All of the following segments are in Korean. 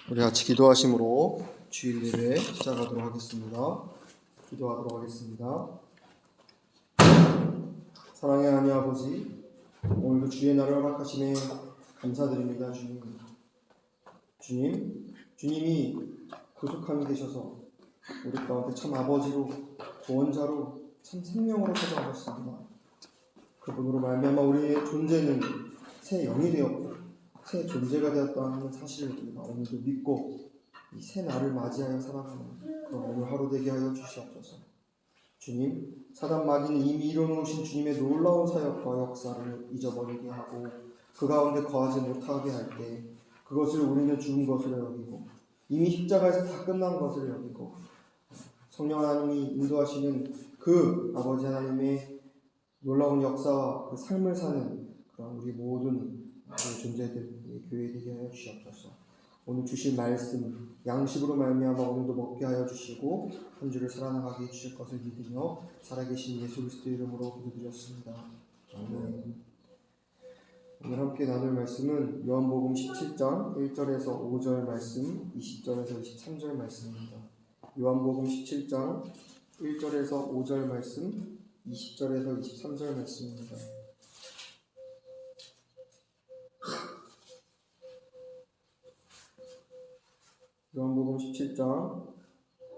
우리 같이 기도하심으로 주일 예배 시작하도록 하겠습니다. 기도하도록 하겠습니다. 사랑의 하나님 아버지, 오늘도 주의 날을 허락하심에 감사드립니다. 주님이 구속함이 되셔서 우리 가운데 참 아버지로, 구원자로, 참 생명으로 찾아오셨습니다. 그분으로 말미암아 우리의 존재는 새 영이 되었고 새 존재가 되었다는 사실을 우리가 오늘도 믿고 이 새 날을 맞이하여 살아가는 그런 오늘 하루 되게 하여 주시옵소서. 주님, 사단 마귀는 이미 이뤄놓으신 주님의 놀라운 사역과 역사를 잊어버리게 하고 그 가운데 거하지 못하게 할 때 그것을 우리는 죽은 것으로 여기고 이미 십자가에서 다 끝난 것을 여기고 성령 하나님이 인도하시는 그 아버지 하나님의 놀라운 역사와 그 삶을 사는 그런 우리 모든 존재들, 교회 되게 하여 주시옵소서. 오늘 주실 말씀 양식으로 말미암아 오늘도 먹게 하여 주시고 한 주를 살아나가게 해주실 것을 믿으며 살아계신 예수 그리스도 이름으로 기도드렸습니다. 아멘. 오늘 함께 나눌 말씀은 요한복음 17장 1절에서 5절 말씀, 20절에서 23절 말씀입니다. 요한복음 17장 1절에서 5절 말씀, 20절에서 23절 말씀입니다. 요한복음 17장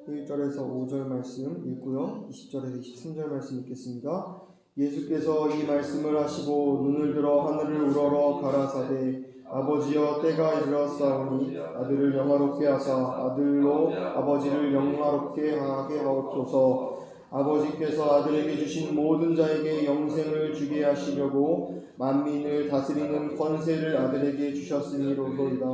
1절에서 5절 말씀 읽고요. 20절에서 23절 말씀 읽겠습니다. 예수께서 이 말씀을 하시고 눈을 들어 하늘을 우러러 가라사대 아버지여 때가 이르렀사오니 아들을 영화롭게 하사 아들로 아버지를 영화롭게 하게 하옵소서. 아버지께서 아들에게 주신 모든 자에게 영생을 주게 하시려고 만민을 다스리는 권세를 아들에게 주셨으니로소이다.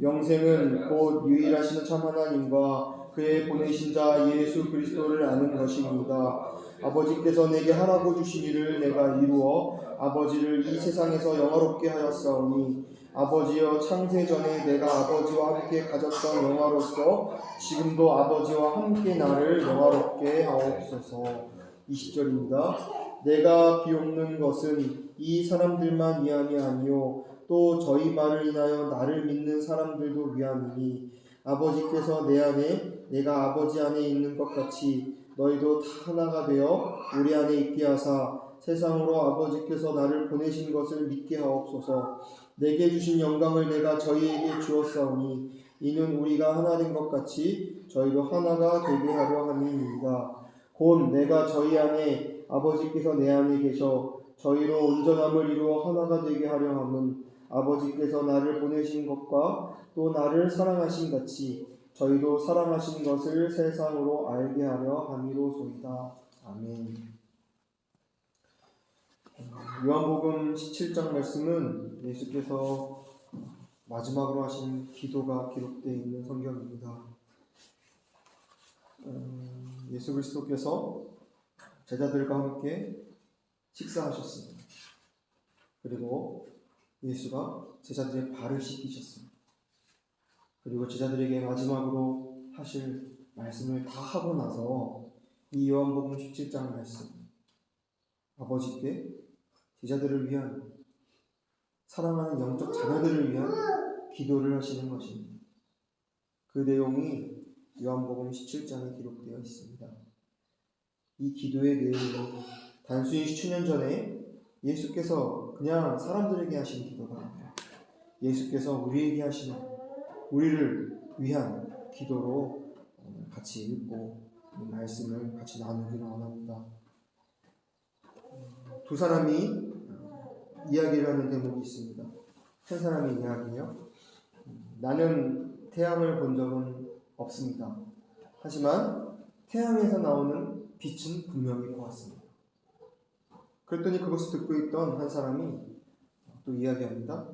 영생은 곧 유일하신 참 하나님과 그의 보내신 자 예수 그리스도를 아는 것입니다. 아버지께서 내게 하라고 주신 일을 내가 이루어 아버지를 이 세상에서 영화롭게 하였사오니 아버지여 창세 전에 내가 아버지와 함께 가졌던 영화로서 지금도 아버지와 함께 나를 영화롭게 하옵소서. 20절입니다. 내가 비옵는 것은 이 사람들만 위함이 아니요 또 저희 말을 인하여 나를 믿는 사람들도 위함이니 아버지께서 내 안에 내가 아버지 안에 있는 것 같이 너희도 다 하나가 되어 우리 안에 있게 하사 세상으로 아버지께서 나를 보내신 것을 믿게 하옵소서. 내게 주신 영광을 내가 저희에게 주었사오니 이는 우리가 하나 된 것 같이 저희도 하나가 되게 하려 함이니이다. 곧 내가 저희 안에 아버지께서 내 안에 계셔 저희로 온전함을 이루어 하나가 되게 하려 함은 아버지께서 나를 보내신 것과 또 나를 사랑하신 같이 저희도 사랑하신 것을 세상으로 알게 하려 함이로소이다. 아멘. 요한복음 17장 말씀은 예수께서 마지막으로 하신 기도가 기록되어 있는 성경입니다. 예수 그리스도께서 제자들과 함께 식사하셨습니다. 그리고 예수가 제자들의 발을 씻기셨습니다. 그리고 제자들에게 마지막으로 하실 말씀을 다 하고 나서 이 요한복음 17장 말씀, 아버지께 제자들을 위한, 사랑하는 영적 자녀들을 위한 기도를 하시는 것입니다. 그 내용이 요한복음 17장에 기록되어 있습니다. 이 기도의 내용은 단순히 수천 년 전에 예수께서 그냥 사람들에게 하신 기도가 아니라 예수께서 우리에게 하시는, 우리를 위한 기도로 같이 읽고 이 말씀을 같이 나누기를 원합니다. 두 사람이 이야기를 하는 대목이 있습니다. 한 사람의 이야기예요. 나는 태양을 본 적은 없습니다. 하지만 태양에서 나오는 빛은 분명히 보았습니다. 그랬더니 그것을 듣고 있던 한 사람이 또 이야기합니다.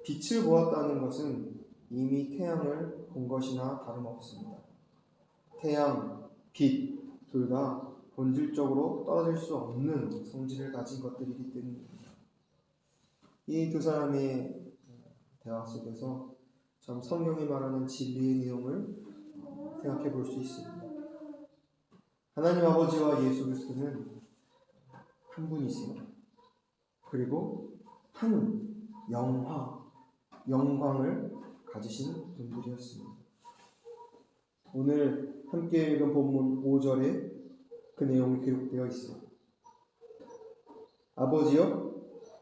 빛을 보았다는 것은 이미 태양을 본 것이나 다름없습니다. 태양, 빛 둘 다 본질적으로 떨어질 수 없는 성질을 가진 것들이기 때문입니다. 이 두 사람의 대화 속에서 참 성경이 말하는 진리의 내용을 생각해 볼 수 있습니다. 하나님 아버지와 예수 그리스도는 한 분이세요. 그리고 한 영광을 가지신 분들이었습니다. 오늘 함께 읽은 본문 5절에 그 내용이 기록되어 있어요. 아버지여,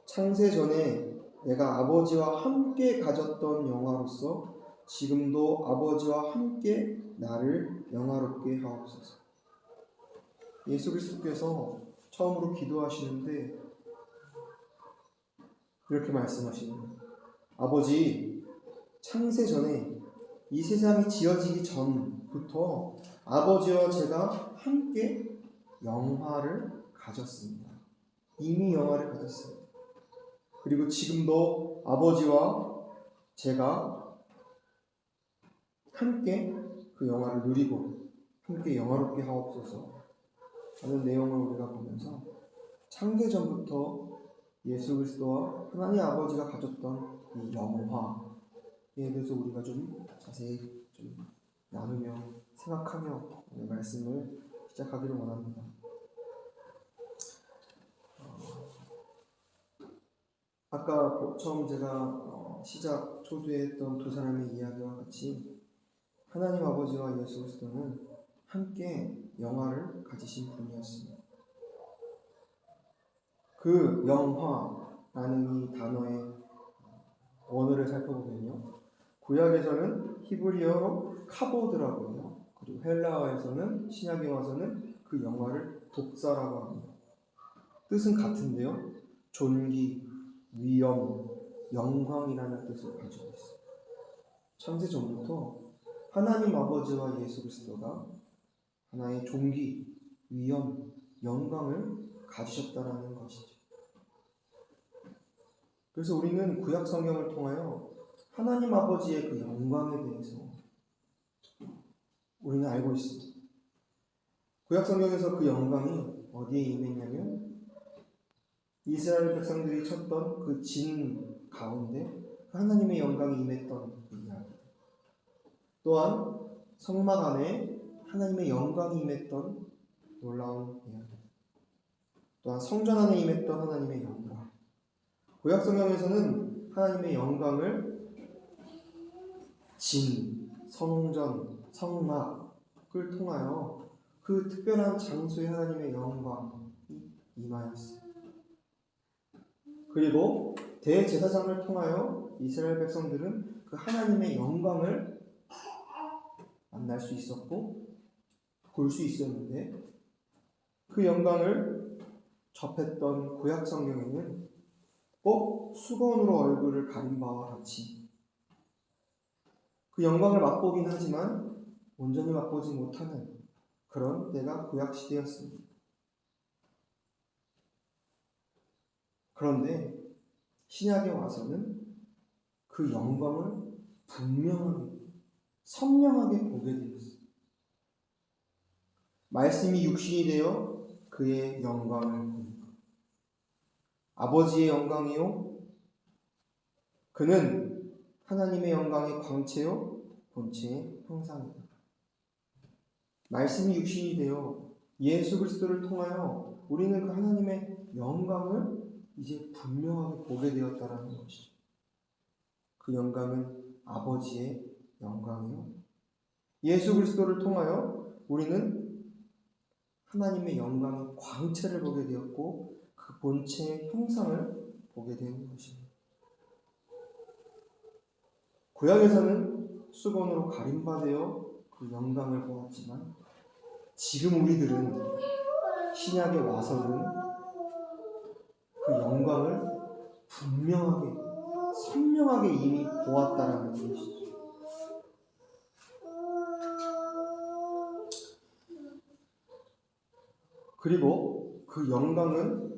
창세 전에 내가 아버지와 함께 가졌던 영화로서 지금도 아버지와 함께 나를 영화롭게 하옵소서. 예수 그리스도께서 처음으로 기도하시는데 이렇게 말씀하십니다. 아버지, 창세 전에 이 세상이 지어지기 전부터 아버지와 제가 함께 영화를 가졌습니다. 이미 영화를 가졌습니다. 그리고 지금도 아버지와 제가 함께 그 영화를 누리고 함께 영화롭게 하옵소서 하는 내용을 우리가 보면서 창세 전부터 예수 그리스도와 하나님 아버지가 가졌던 이 영화에 대해서 우리가 좀 자세히 좀 나누며 생각하며 오늘 말씀을 시작하기를 원합니다. 아까 처음 제가 시작 초두에 했던 두 사람의 이야기와 같이 하나님 아버지와 예수 그리스도는 함께 영화를 가지신 분이었습니다. 그 영화라는 이 단어의 원어를 살펴보면요, 구약에서는 히브리어로 카보드라고 해요. 그리고 헬라어에서는, 신약에 와서는 그 영화를 독사라고 합니다. 뜻은 같은데요, 존귀, 위엄, 영광이라는 뜻을 가지고 있어요. 창세 전부터 하나님 아버지와 예수 그리스도가 하나의 존귀, 위엄, 영광을 가지셨다라는 것이죠. 그래서 우리는 구약 성경을 통하여 하나님 아버지의 그 영광에 대해서 우리는 알고 있습니다. 구약 성경에서 그 영광이 어디에 임했냐면 이스라엘 백성들이 쳤던 그 진 가운데 하나님의 영광이 임했던 그 이야기, 또한 성막 안에 하나님의 영광이 임했던 놀라운 이야기, 또한 성전 안에 임했던 하나님의 영광. 구약 성경에서는 하나님의 영광을 진, 성전, 성막을 통하여 그 특별한 장소에 하나님의 영광이 임하였어요. 그리고 대제사장을 통하여 이스라엘 백성들은 그 하나님의 영광을 만날 수 있었고 볼 수 있었는데, 그 영광을 접했던 구약 성경에는 꼭 수건으로 얼굴을 가린 바와 같이 그 영광을 맛보긴 하지만 온전히 맛보지 못하는 그런 때가 구약 시대였습니다. 그런데 신약에 와서는 그 영광을 분명하게, 선명하게 보게 되었습니다. 말씀이 육신이 되어 그의 영광을 봅니다. 아버지의 영광이요, 그는 하나님의 영광의 광채요 본체의 형상이다. 말씀이 육신이 되어 예수 그리스도를 통하여 우리는 그 하나님의 영광을 이제 분명하게 보게 되었다라는 것이죠. 그 영광은 아버지의 영광이요, 예수 그리스도를 통하여 우리는 하나님의 영광의 광채를 보게 되었고 그 본체의 형상을 보게 되는 것입니다. 구약에서는 수건으로 가림받아 그 영광을 보았지만 지금 우리들은 신약에 와서는 그 영광을 분명하게, 선명하게 이미 보았다라는 것이죠. 그리고 그 영광은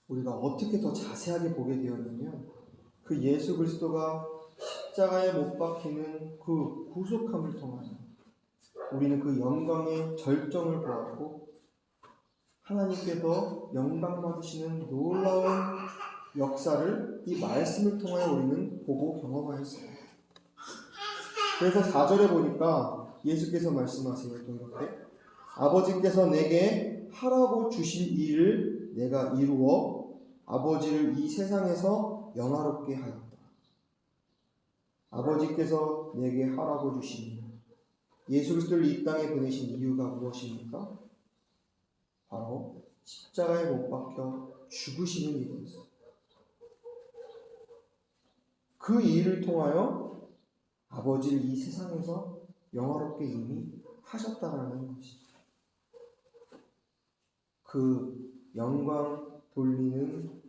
우리가 어떻게 더 자세하게 보게 되었냐면 그 예수 그리스도가 십자가에 못 박히는 그 구속함을 통하여 우리는 그 영광의 절정을 보았고 하나님께서 영광 받으시는 놀라운 역사를 이 말씀을 통하여 우리는 보고 경험하였습니다. 그래서 4절에 보니까 예수께서 말씀하세요. 또 이렇게 아버지께서 내게 하라고 주신 일을 내가 이루어 아버지를 이 세상에서 영화롭게 하였다. 아버지께서 내게 하라고 주시니 예수 그리스도를 이 땅에 보내신 이유가 무엇입니까? 바로 십자가에 못 박혀 죽으시는 일이었어요. 그 일을 통하여 아버지를 이 세상에서 영화롭게 이미 하셨다라는 것이죠. 그 영광 돌리는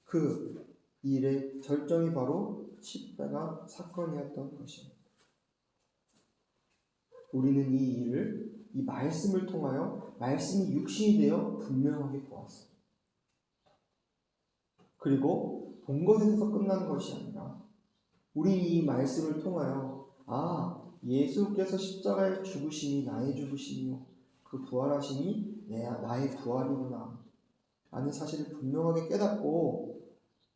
그 일의 절정이 바로 십자가 사건이었던 것입니다. 우리는 이 일을, 이 말씀을 통하여 말씀이 육신이 되어 분명하게 보았어요. 그리고 본 것에서 끝난 것이 아니라 우리 이 말씀을 통하여 예수께서 십자가에 죽으심이 나의 죽으심이요 그 부활하심이 나의 부활이구나 라는 사실을 분명하게 깨닫고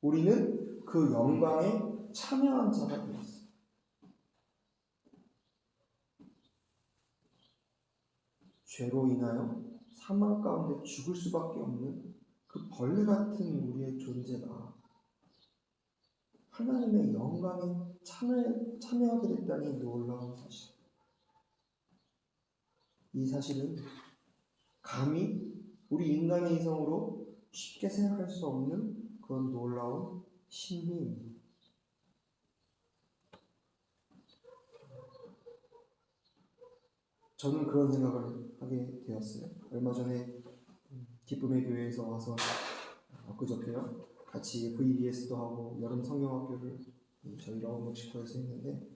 우리는 그 영광에 참여한 자가 되었어요. 죄로 인하여 사망 가운데 죽을 수밖에 없는 그 벌레 같은 우리의 존재가 하나님의 영광에 참여하게 됐다니 놀라운 사실. 이 사실은 감히 우리 인간의 이성으로 쉽게 생각할 수 없는 그런 놀라운 신비입니다. 저는 그런 생각을 하게 되었어요. 얼마 전에 기쁨의 교회에서 와서 엊그저께요. 같이 VBS도 하고 여름 성경학교를 저희 러브묵시코에서 했는데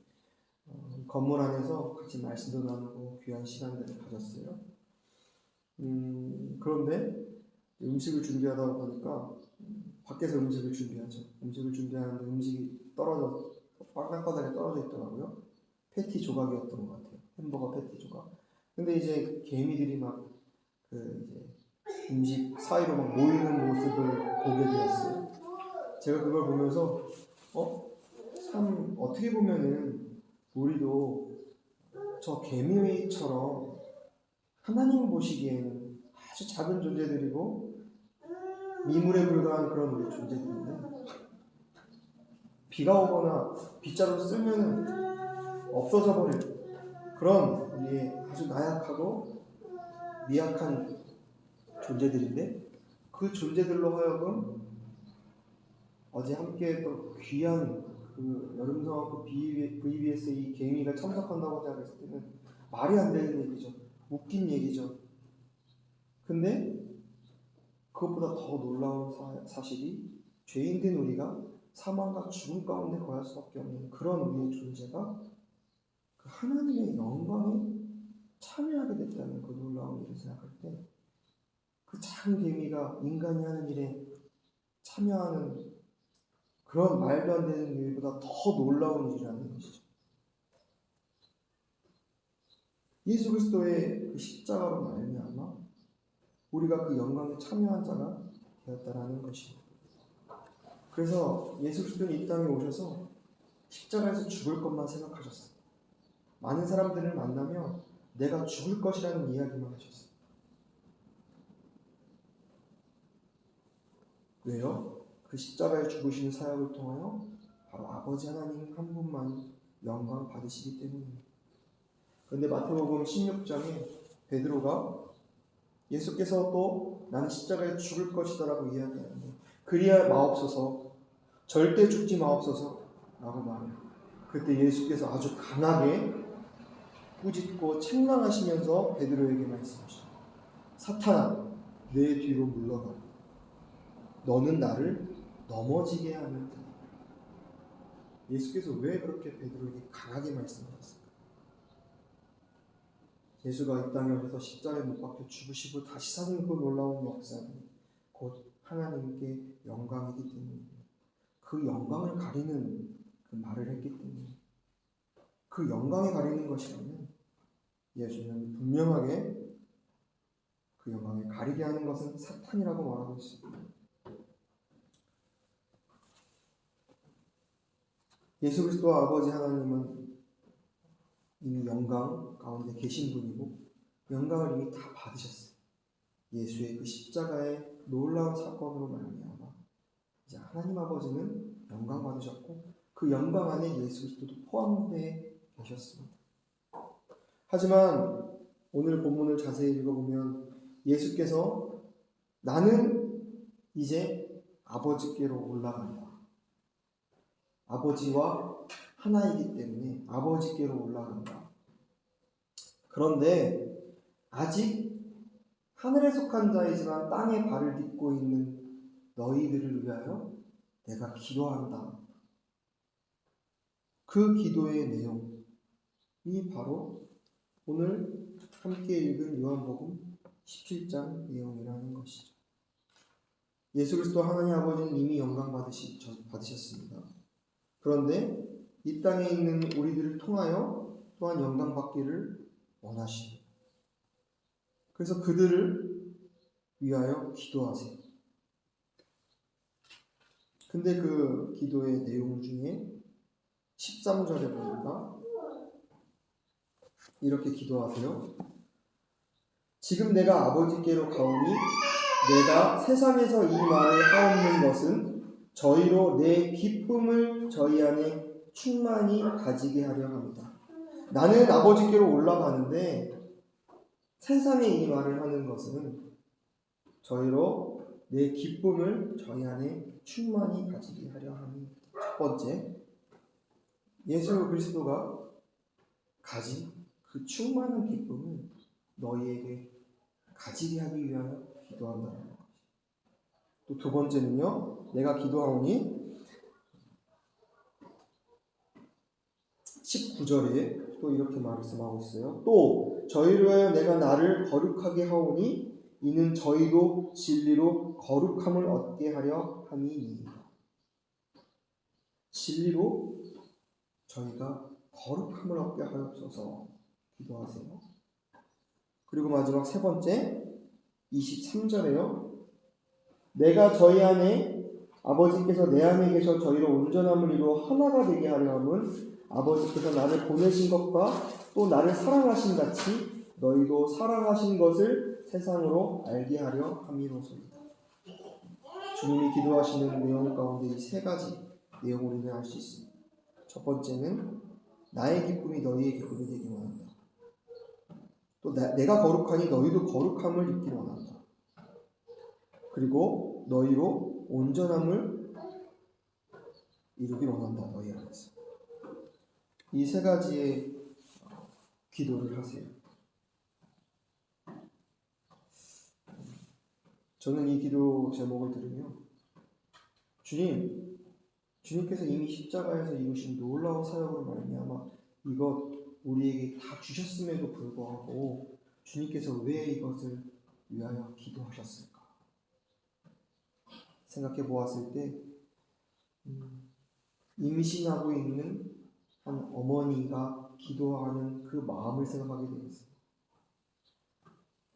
건물 안에서 같이 말씀도 나누고 귀한 시간들을 가졌어요. 그런데 음식을 준비하다 보니까 밖에서 음식을 준비하죠. 음식을 준비하는데 음식이 땅바닥에 떨어져 있더라고요. 패티 조각이었던 것 같아요. 햄버거 패티 조각. 근데 이제 개미들이 막 이제 음식 사이로 막 모이는 모습을 보게 되었어요. 제가 그걸 보면서 참 어떻게 보면은 우리도 저 개미처럼 하나님 보시기에는 아주 작은 존재들이고 미물에 불과한 그런 우리 존재들인데 비가 오거나 빗자루 쓰면 없어져 버릴 그런 우리의 아주 나약하고 미약한 존재들인데 그 존재들로 하여금 어제 함께 했던 귀한 그 여름성학교 VBS 이 개미가 참석한다고 생각했을 때는 말이 안 되는 얘기죠. 웃긴 얘기죠. 근데 그것보다 더 놀라운 사실이 죄인된 우리가 사망과 죽음 가운데 거할 수밖에 없는 그런 우리의 존재가 그 하나님의 영광에 참여하게 됐다는 그 놀라운 일을 생각할 때 그 작은 개미가 인간이 하는 일에 참여하는 그런 말도 안 되는 일보다 더 놀라운 일이라는 것이죠. 예수 그리스도의 그 십자가로 말미암아 우리가 그 영광에 참여한 자가 되었다라는 것입니다. 그래서 예수 그리스도는 이 땅에 오셔서 십자가에서 죽을 것만 생각하셨어요. 많은 사람들을 만나며 내가 죽을 것이라는 이야기만 하셨어요. 왜요? 그 십자가에 죽으시는 사역을 통하여 바로 아버지 하나님 한 분만 영광 받으시기 때문입니다. 그런데 마태복음 16장에 베드로가 예수께서 또 나는 십자가에 죽을 것이다 라고 이야기하는데 그리야 마옵소서 절대 죽지 마옵소서 라고 말해요. 그때 예수께서 아주 강하게 꾸짖고 책망하시면서 베드로에게 말씀하시죠. 사탄아 내 뒤로 물러가 너는 나를 넘어지게 하는 자다. 예수께서 왜 그렇게 베드로에게 강하게 말씀하셨을까? 예수가 이 땅에 오셔서 십자가에 못 박혀 죽으시고 다시 사는 그 놀라운 역사는 곧 하나님께 영광이기 때문입니다. 그 영광을 가리는 그 말을 했기 때문에 그 영광에 가리는 것이라면 예수는 분명하게 그 영광에 가리게 하는 것은 사탄이라고 말하고 있습니다. 예수 그리스도와 아버지 하나님은 이미 영광 가운데 계신 분이고 영광을 이미 다 받으셨어요. 예수의 그 십자가의 놀라운 사건으로 말미암아 이제 하나님 아버지는 영광 받으셨고 그 영광 안에 예수 그리스도도 포함되어 계셨습니다. 하지만 오늘 본문을 자세히 읽어보면 예수께서 나는 이제 아버지께로 올라간다. 아버지와 하나이기 때문에 아버지께로 올라간다. 그런데 아직 하늘에 속한 자이지만 땅에 발을 딛고 있는 너희들을 위하여 내가 기도한다. 그 기도의 내용이 바로 오늘 함께 읽은 요한복음 17장 내용이라는 것이죠. 예수 그리스도 하나님 아버지는 이미 영광 받으셨습니다. 그런데 이 땅에 있는 우리들을 통하여 또한 영광 받기를 원하십니다. 그래서 그들을 위하여 기도하세요. 근데 그 기도의 내용 중에 13절에 보니까 이렇게 기도하세요. 지금 내가 아버지께로 가오니 내가 세상에서 이 말을 하옵는 것은 저희로 내 기쁨을 저희 안에 충만히 가지게 하려 합니다. 나는 아버지께로 올라가는데 세상에 이 말을 하는 것은 저희로 내 기쁨을 저희 안에 충만히 가지게 하려 합니다. 첫 번째, 예수 그리스도가 가진 그 충만한 기쁨을 너희에게 가지게 하기 위하여 기도한다는 것. 또 두 번째는요, 내가 기도하오니 19절에 또 이렇게 말씀하고 있어요. 또 저희를 위하여 내가 나를 거룩하게 하오니 이는 저희도 진리로 거룩함을 얻게 하려 함이니이다. 진리로 저희가 거룩함을 얻게 하옵소서 기도하세요. 그리고 마지막 세 번째 23절에요. 내가 저희 안에 아버지께서 내 안에 계셔 저희로 온전함을 이루어 하나가 되게 하려 함은 아버지께서 나를 보내신 것과 또 나를 사랑하신 같이 너희도 사랑하신 것을 세상으로 알게 하려 함이로소이다. 주님이 기도하시는 내용 가운데 이 세 가지 내용을 우리는 알 수 있습니다. 첫 번째는 나의 기쁨이 너희의 기쁨이 되기 원한다. 또 내가 거룩하니 너희도 거룩함을 입기 원한다. 그리고 너희로 온전함을 이루기 원한다. 너희 안에서. 이 세 가지의 기도를 하세요. 저는 이 기도 제목을 들으며 주님께서 이미 십자가에서 이루신 놀라운 사역으로 말미암아 이것 우리에게 다 주셨음에도 불구하고 주님께서 왜 이것을 위하여 기도하셨을까? 생각해 보았을 때 임신하고 있는 한 어머니가 기도하는 그 마음을 생각하게 되었어요.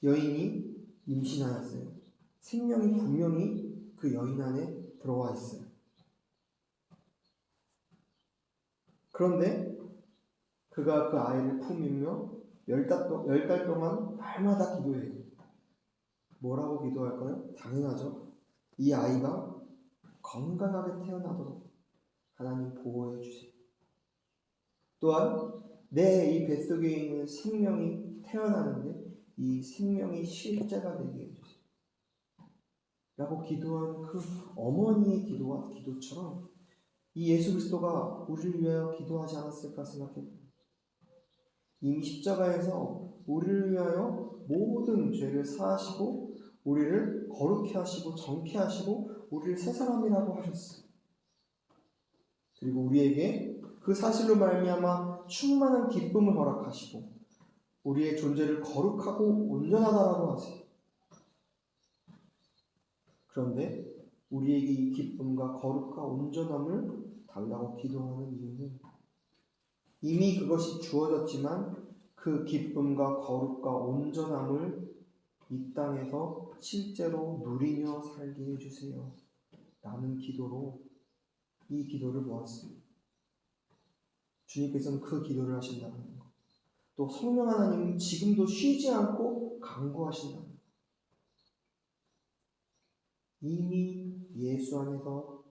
여인이 임신하였어요. 생명이 분명히 그 여인 안에 들어와 있어요. 그런데 그가 그 아이를 품으며 10달 동안 날마다 기도해요. 뭐라고 기도할까요? 당연하죠. 이 아이가 건강하게 태어나도록 하나님 보호해 주세요. 또한 내 이 뱃속에 있는 생명이 태어나는데 이 생명이 실제가 되게 해주세요. 라고 기도한 그 어머니의 기도와 기도처럼 이 예수 그리스도가 우리를 위하여 기도하지 않았을까 생각해봅니다. 이미 십자가에서 우리를 위하여 모든 죄를 사하시고 우리를 거룩해 하시고 정케 하시고 우리를 새 사람이라고 하셨어요. 그리고 우리에게 그 사실로 말미암아 충만한 기쁨을 허락하시고 우리의 존재를 거룩하고 온전하다라고 하세요. 그런데 우리에게 이 기쁨과 거룩과 온전함을 달라고 기도하는 이유는 이미 그것이 주어졌지만 그 기쁨과 거룩과 온전함을 이 땅에서 실제로 누리며 살게 해주세요. 라는 기도로 이 기도를 모았습니다. 주님께서는 그 기도를 하신다는 것. 또 성령 하나님은 지금도 쉬지 않고 간구하신다는 것. 이미 예수 안에서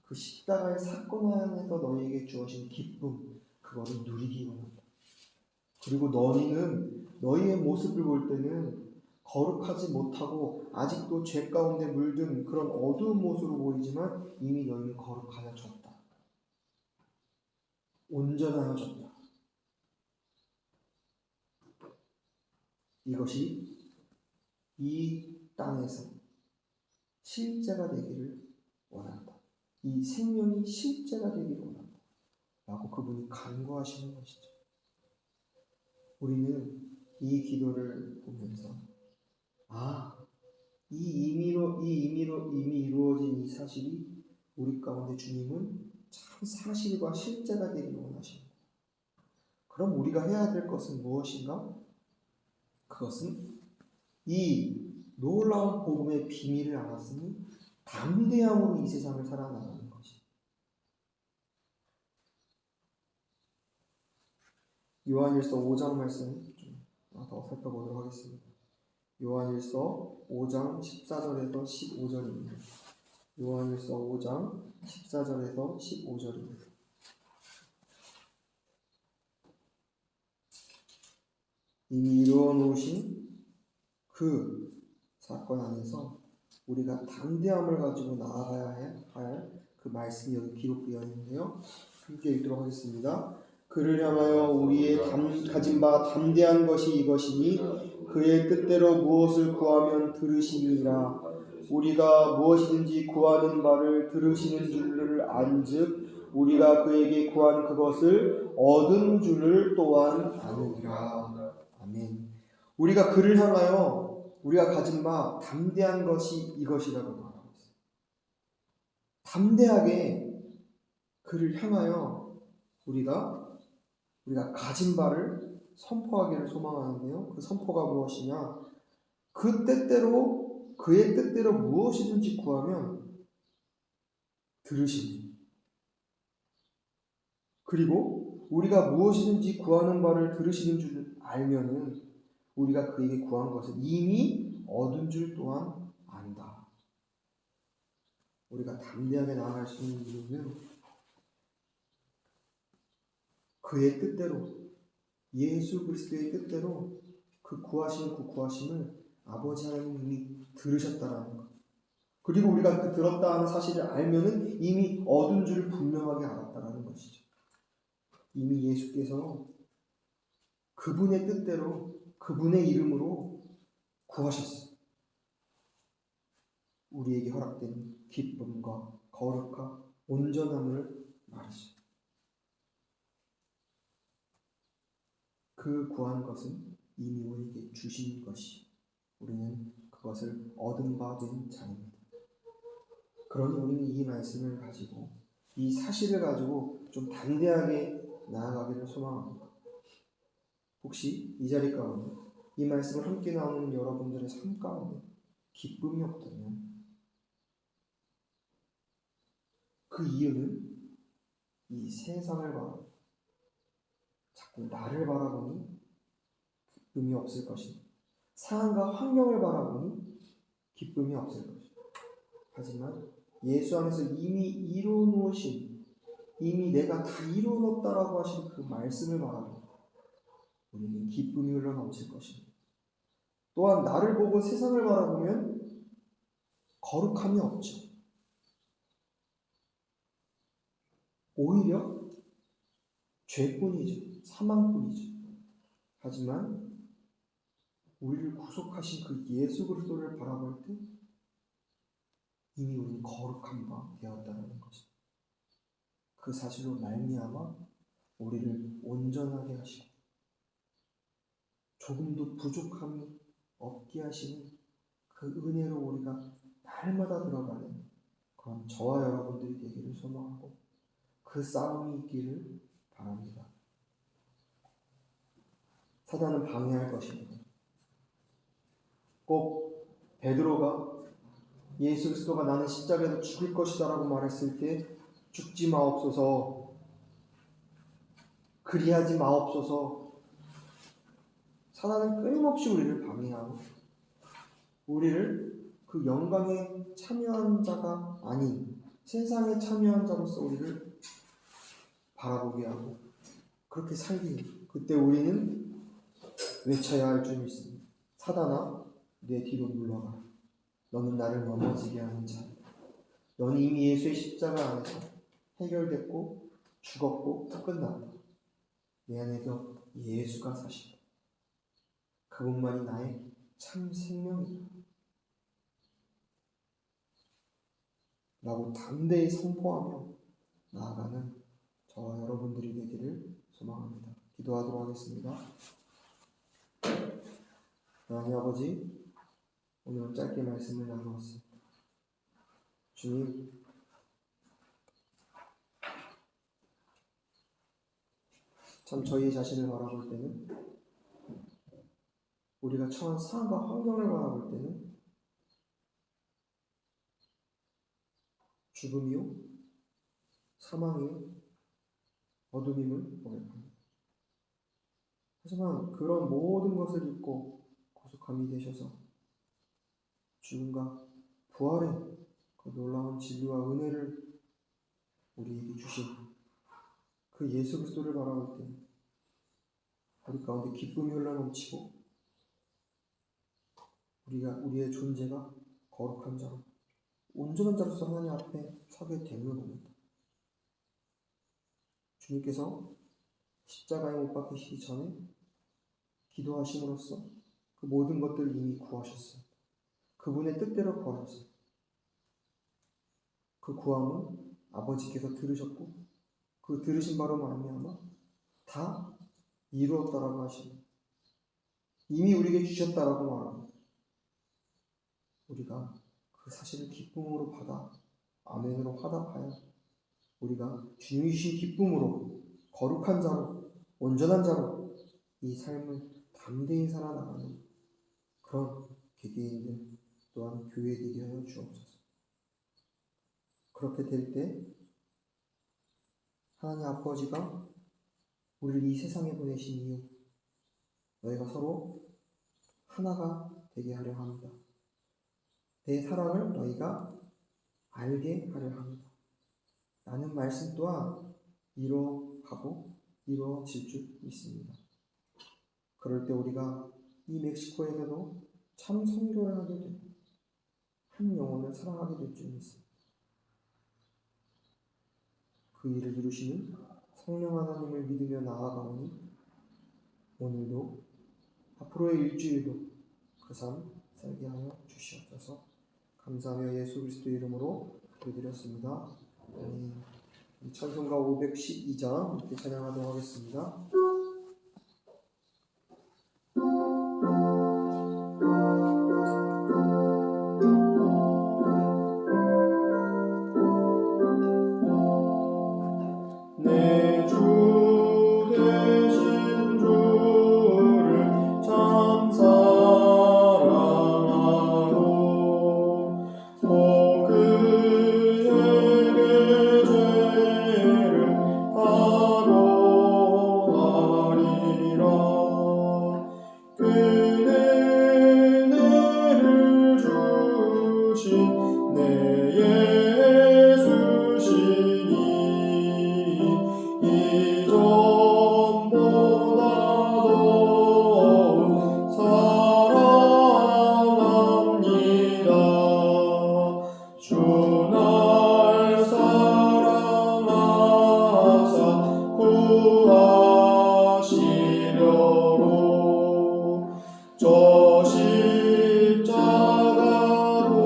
그 십자가의 사건 안에서 너희에게 주어진 기쁨, 그거를 누리기 원한다. 그리고 너희는 너희의 모습을 볼 때는 거룩하지 못하고 아직도 죄 가운데 물든 그런 어두운 모습으로 보이지만 이미 너희는 거룩하여졌다. 온전하여졌다. 이것이 이 땅에서 실제가 되기를 원한다. 이 생명이 실제가 되기를 원한다. 라고 그분이 간구하시는 것이죠. 우리는 이 기도를 보면서 이미 이루어진 이 사실이 우리 가운데 주님은 참 사실과 실제가 되기를 원하십니다. 그럼 우리가 해야 될 것은 무엇인가? 그것은 이 놀라운 복음의 비밀을 알았으니 담대함으로 이 세상을 살아나가는 것이. 요한일서 5장 말씀 좀 더 살펴보도록 하겠습니다. 요한일서 5장 14절에서 15절입니다. 요한일서 5장 14절에서 15절입니다. 이미 이루어 놓으신 그 사건 안에서 우리가 담대함을 가지고 나아가야 할 그 말씀이 여기 기록되어 있는데요. 함께 읽도록 하겠습니다. 그를 향하여 우리의 가진 바 담대한 것이 이것이니 그의 뜻대로 무엇을 구하면 들으시니라. 우리가 무엇이든지 구하는 바를 들으시는 줄을 안즉 우리가 그에게 구한 그것을 얻은 줄을 또한 아느니라. 아멘. 우리가 그를 향하여 우리가 가진 바 담대한 것이 이것이라고 말합니다. 담대하게 그를 향하여 우리가 가진 바를 선포하기를 소망하는데요. 그 선포가 무엇이냐? 그의 뜻대로 무엇이든지 구하면 들으시니. 그리고 우리가 무엇이든지 구하는 바를 들으시는 줄 알면은 우리가 그에게 구한 것을 이미 얻은 줄 또한 안다. 우리가 담대하게 나아갈 수 있는 이유는 그의 뜻대로, 예수 그리스도의 뜻대로 그 구하심을 아버지 하나님이 들으셨다라는 것. 그리고 우리가 그 들었다 하는 사실을 알면은 이미 얻은 줄을 분명하게 알았다라는 것이죠. 이미 예수께서 그분의 뜻대로, 그분의 이름으로 구하셨어요. 우리에게 허락된 기쁨과 거룩과 온전함을 말하시죠. 그 구한 것은 이미 우리에게 주신 것이 우리는 그것을 얻은 바 된 자입니다. 그러니 우리는 이 말씀을 가지고 이 사실을 가지고 좀 담대하게 나아가기를 소망합니다. 혹시 이 자리 가운데 이 말씀을 함께 나누는 여러분들의 삶 가운데 기쁨이 없다면 그 이유는 이 세상을 바라보고 자꾸 나를 바라보니 기쁨이 없을 것입니다. 상황과 환경을 바라보니 기쁨이 없을 것입니다. 하지만 예수 안에서 이미 이루어놓으신, 이미 내가 다 이루어놓았다라고 하신 그 말씀을 바라보니 우리는 기쁨이 흘러넘칠 것입니다. 또한 나를 보고 세상을 바라보면 거룩함이 없죠. 오히려 죄뿐이죠. 사망뿐이죠. 하지만 우리를 구속하신 그 예수 그리스도를 바라볼 때 이미 우리는 거룩한 바 되었다는 것입니다. 그 사실로 말미암아 우리를 온전하게 하시고 조금도 부족함이 없게 하시는 그 은혜로 우리가 날마다 들어가는 그런 저와 여러분들이 되기를 소망하고 그 싸움이 있기를 바랍니다. 사단은 방해할 것입니다. 꼭 베드로가 예수 그리스도가 나는 십자가에서 죽을 것이다 라고 말했을 때 죽지 마옵소서, 그리하지 마옵소서. 사단은 끊임없이 우리를 방해하고 우리를 그 영광에 참여한 자가 아닌 세상에 참여한 자로서 우리를 바라보게 하고 그렇게 살기, 그때 우리는 외쳐야 할 줄이 있습니다. 사단아, 내 뒤로 물러가라. 너는 나를 넘어지게 하는 자. 너는 이미 예수의 십자가 안에서 해결됐고 죽었고 끝났다. 내 안에도 예수가 사신다. 그분만이 나의 참 생명이다. 라고 담대히 선포하며 나아가는 저와 여러분들이 되기를 소망합니다. 기도하도록 하겠습니다. 하나님 아버지, 오늘 짧게 말씀을 나누었습니다. 주님, 참 저희 자신을 바라볼 때는, 우리가 처한 상황과 환경을 바라볼 때는 죽음이요, 사망이요, 어둠임을 고백합니다. 하지만 그런 모든 것을 잊고 구속함이 되셔서 죽음과 부활의 그 놀라운 진리와 은혜를 우리에게 주신 그 예수 그리스도를 바라볼 때 우리 가운데 기쁨이 흘러넘치고 우리의 존재가 거룩한 자로 온전한 자로서 하나님 앞에 서게 됨을 봅니다. 주님께서 십자가에 못 박히시기 전에 기도하심으로써 그 모든 것들을 이미 구하셨어요. 그분의 뜻대로 구하셨어요. 그 구함은 아버지께서 들으셨고 그 들으신 바로 말미암아 다 이루었다라고 하십니다. 이미 우리에게 주셨다라고 말합니다. 우리가 그 사실을 기쁨으로 받아 아멘으로 화답하여 우리가 주님이 주신 기쁨으로 거룩한 자로 온전한 자로 이 삶을 담대히 살아나가는 그런 개개인들 또한 교회 되게 하여 주옵소서. 그렇게 될 때 하나님 아버지가 우리를 이 세상에 보내신 이유, 너희가 서로 하나가 되게 하려 합니다. 내 사랑을 너희가 알게 하려 합니다. 라는 말씀 또한 이루어가고 이루어질 줄 믿습니다. 그럴 때 우리가 이 멕시코에서도 참 선교를 하게 되고 한 영혼을 사랑하게 될 줄 믿습니다. 그 일을 이루시는 성령 하나님을 믿으며 나아가오니 오늘도 앞으로의 일주일도 그 삶 살게 하여 주시옵소서. 감사하며 예수 그리스도의 이름으로 기도드렸습니다. 찬송가 512장 함께 찬양하도록 하겠습니다. 내 주 되신 주를 참 사랑하고 또 그에게 죄를 다로하리라. 그는 은혜를 주신 내 예수시니 이전보다 더욱 사랑합니다. 주 날 사랑하사 구하시려고 저 십자가로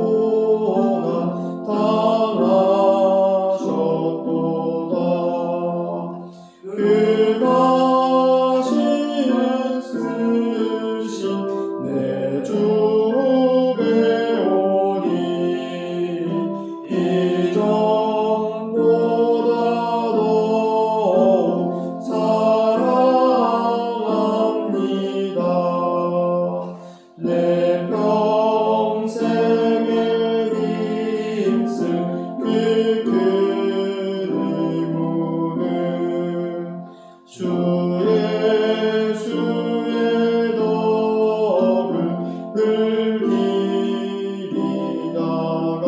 나타나셨도다. 그가 신쓰신 내 주 배우니 이전보다 더욱 사랑합니다. 내 평생에 힘쓸 그 큰 의무는 주 예수의 덕을 늘 기리다가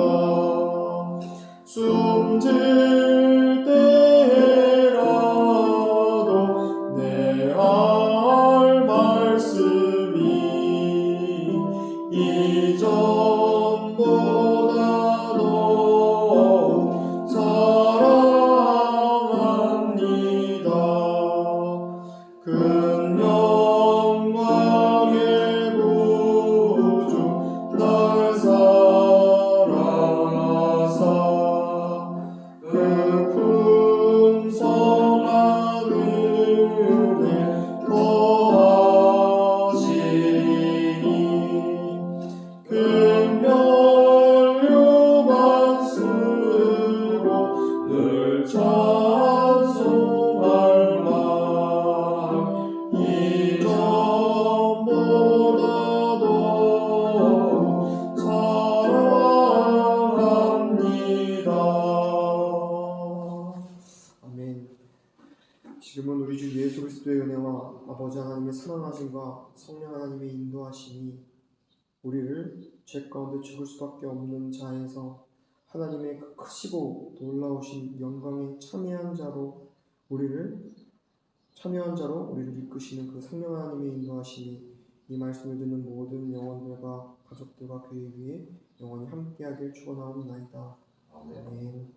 우리 주 예수 그리스도의 은혜와 아버지 하나님의 사랑하심과 성령 하나님의 인도하심이 우리를 죄 가운데 죽을 수밖에 없는 자에서 하나님의 그 크시고 놀라우신 영광에 우리를 이끄시는 그 성령 하나님의 인도하심이 이 말씀을 듣는 모든 영혼들과 가족들과 교회 위에 영원히 함께하길 축원하옵나이다. 아멘.